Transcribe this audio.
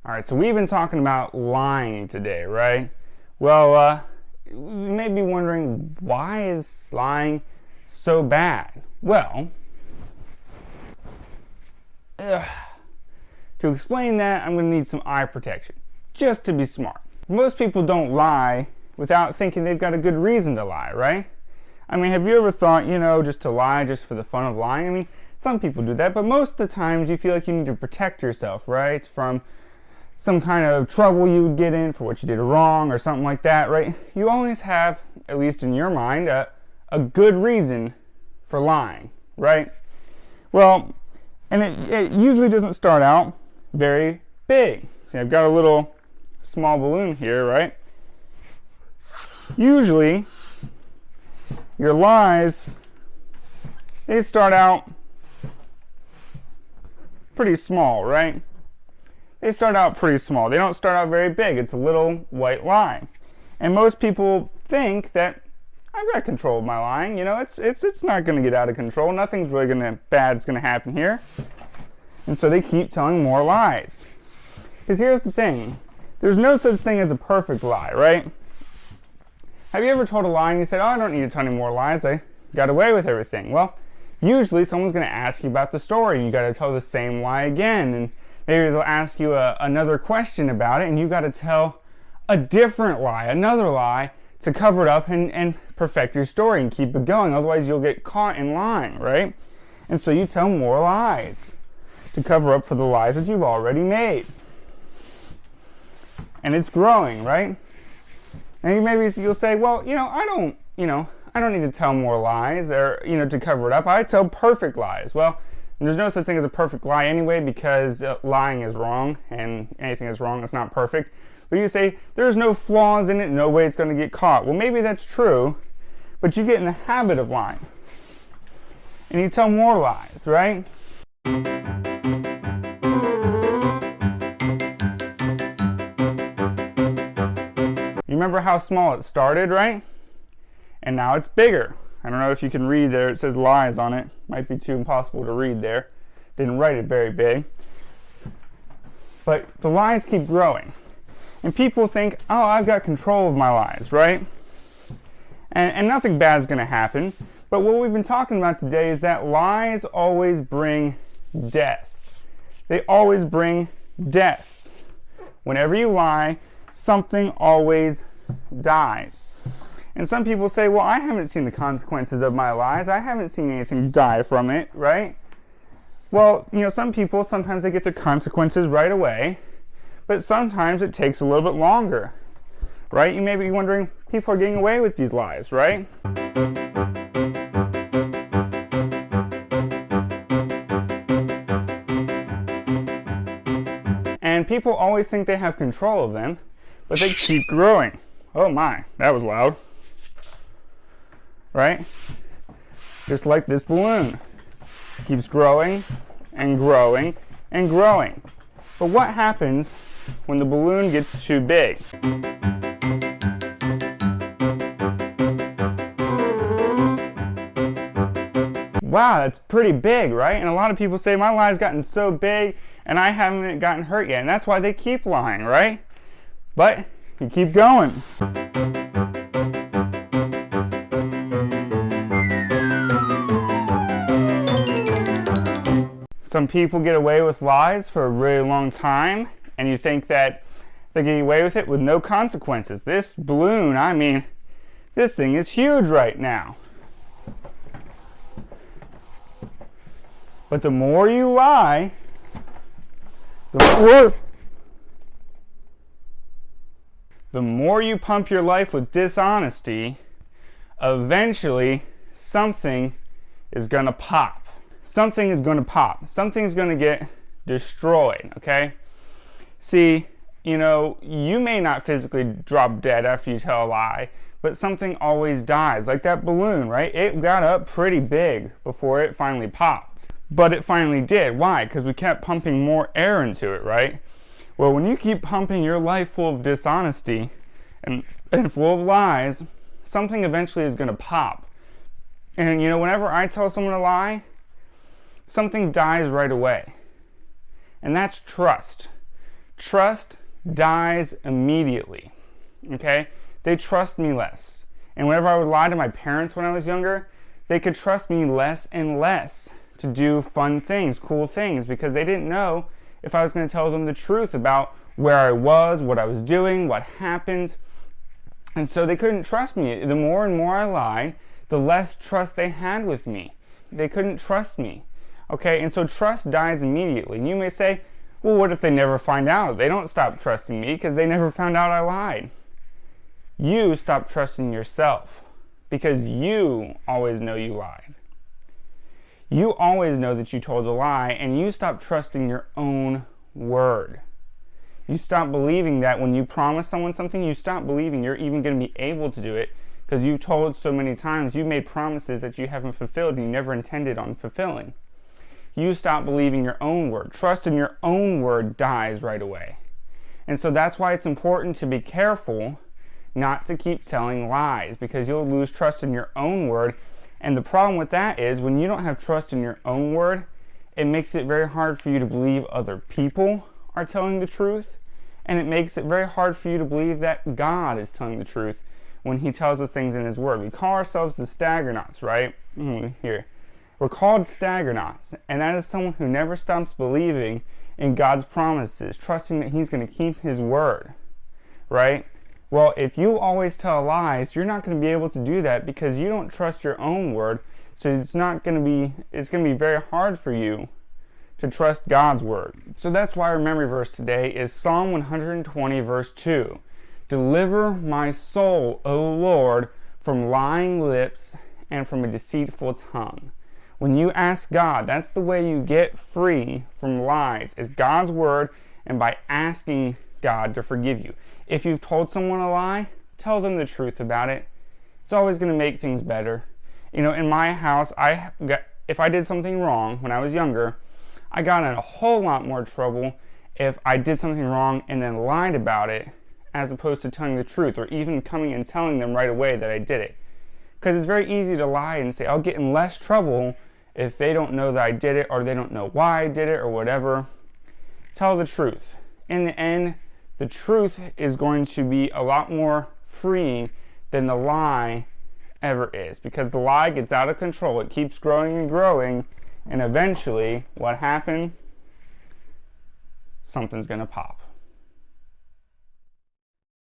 All right, so we've been talking about lying today, right? Well, you may be wondering, why is lying so bad? Well, to explain that, I'm going to need some eye protection, just to be smart. Most people don't lie without thinking they've got a good reason to lie, right? I mean, have you ever thought, just to lie just for the fun of lying? I mean, some people do that, but most of the times you feel like you need to protect yourself, right? From some kind of trouble you would get in for what you did wrong or something like that, right? You always have, at least in your mind, a good reason for lying, right? Well, and it usually doesn't start out very big. See, I've got a little small balloon here, right? Usually, your lies, they start out pretty small, right? They start out pretty small. They don't start out very big. It's a little white lie. And most people think that I've got control of my lying. It's not going to get out of control. Nothing's really bad's going to happen here. And so they keep telling more lies. Because here's the thing. There's no such thing as a perfect lie, right? Have you ever told a lie and you said, I don't need to tell any more lies. I got away with everything. Well, usually someone's going to ask you about the story and you got to tell the same lie again. And maybe they'll ask you another question about it and you got to tell a different lie, another lie, to cover it up and perfect your story and keep it going. Otherwise, you'll get caught in lying, right? And so you tell more lies to cover up for the lies that you've already made. And it's growing, right? And maybe you'll say, well, I don't need to tell more lies or, to cover it up. I tell perfect lies. Well, there's no such thing as a perfect lie anyway, because lying is wrong, and anything that's wrong is not perfect. But you say, there's no flaws in it, no way it's going to get caught. Well, maybe that's true, but you get in the habit of lying. And you tell more lies, right? You remember how small it started, right? And now it's bigger. I don't know if you can read there. It says lies on it. Might be too impossible to read there. Didn't write it very big. But the lies keep growing. And people think, oh, I've got control of my lies, right? And nothing bad is going to happen. But what we've been talking about today is that lies always bring death. They always bring death. Whenever you lie, something always dies. And some people say, well, I haven't seen the consequences of my lies. I haven't seen anything die from it, right? Well, some people, sometimes they get their consequences right away, but sometimes it takes a little bit longer, right? You may be wondering, people are getting away with these lies, right? And people always think they have control of them, but they keep growing. Oh my, that was loud. Right? Just like this balloon. Keeps growing and growing and growing. But what happens when the balloon gets too big? Wow, that's pretty big, right? And a lot of people say, my lie's gotten so big and I haven't gotten hurt yet. And that's why they keep lying, right? But you keep going. Some people get away with lies for a really long time, and you think that they're getting away with it with no consequences. This balloon, this thing is huge right now. But the more you lie, the more you pump your life with dishonesty, eventually something is going to pop. Something is going to pop. Something's going to get destroyed, okay? See, you may not physically drop dead after you tell a lie, but something always dies. Like that balloon, right? It got up pretty big before it finally popped. But it finally did. Why? Because we kept pumping more air into it, right? Well, when you keep pumping your life full of dishonesty and full of lies, something eventually is going to pop. And whenever I tell someone a lie, something dies right away. And that's trust. trust dies immediately. Okay? They trust me less. And whenever I would lie to my parents when I was younger, they could trust me less and less to do fun things, cool things, because they didn't know if I was going to tell them the truth about where I was, what I was doing, what happened. And so they couldn't trust me. The more and more I lied, the less trust they had with me. They couldn't trust me. Okay, and so trust dies immediately. And you may say, well, what if they never find out? They don't stop trusting me because they never found out I lied. You stop trusting yourself because you always know you lied. You always know that you told a lie, and you stop trusting your own word. You stop believing that when you promise someone something, you stop believing you're even going to be able to do it because you've told so many times, you made promises that you haven't fulfilled and you never intended on fulfilling. You stop believing your own word. Trust in your own word dies right away. And so that's why it's important to be careful not to keep telling lies, because you'll lose trust in your own word. And the problem with that is when you don't have trust in your own word, it makes it very hard for you to believe other people are telling the truth. And it makes it very hard for you to believe that God is telling the truth when he tells us things in his word. We call ourselves the Staggernots, right? Here. We're called Staggernots, and that is someone who never stops believing in God's promises, trusting that he's going to keep his word, right? Well, if you always tell lies, you're not going to be able to do that because you don't trust your own word. So it's going to be very hard for you to trust God's word. So that's why our memory verse today is Psalm 120 verse 2. Deliver my soul, O Lord, from lying lips and from a deceitful tongue. When you ask God, that's the way you get free from lies, is God's word and by asking God to forgive you. If you've told someone a lie, tell them the truth about it. It's always going to make things better. You know, in my house, if I did something wrong when I was younger, I got in a whole lot more trouble if I did something wrong and then lied about it, as opposed to telling the truth or even coming and telling them right away that I did it. Because it's very easy to lie and say, I'll get in less trouble if they don't know that I did it or they don't know why I did it or whatever. Tell the truth. In the end, the truth is going to be a lot more freeing than the lie ever is, because the lie gets out of control. It keeps growing and growing, and eventually what happened? Something's going to pop.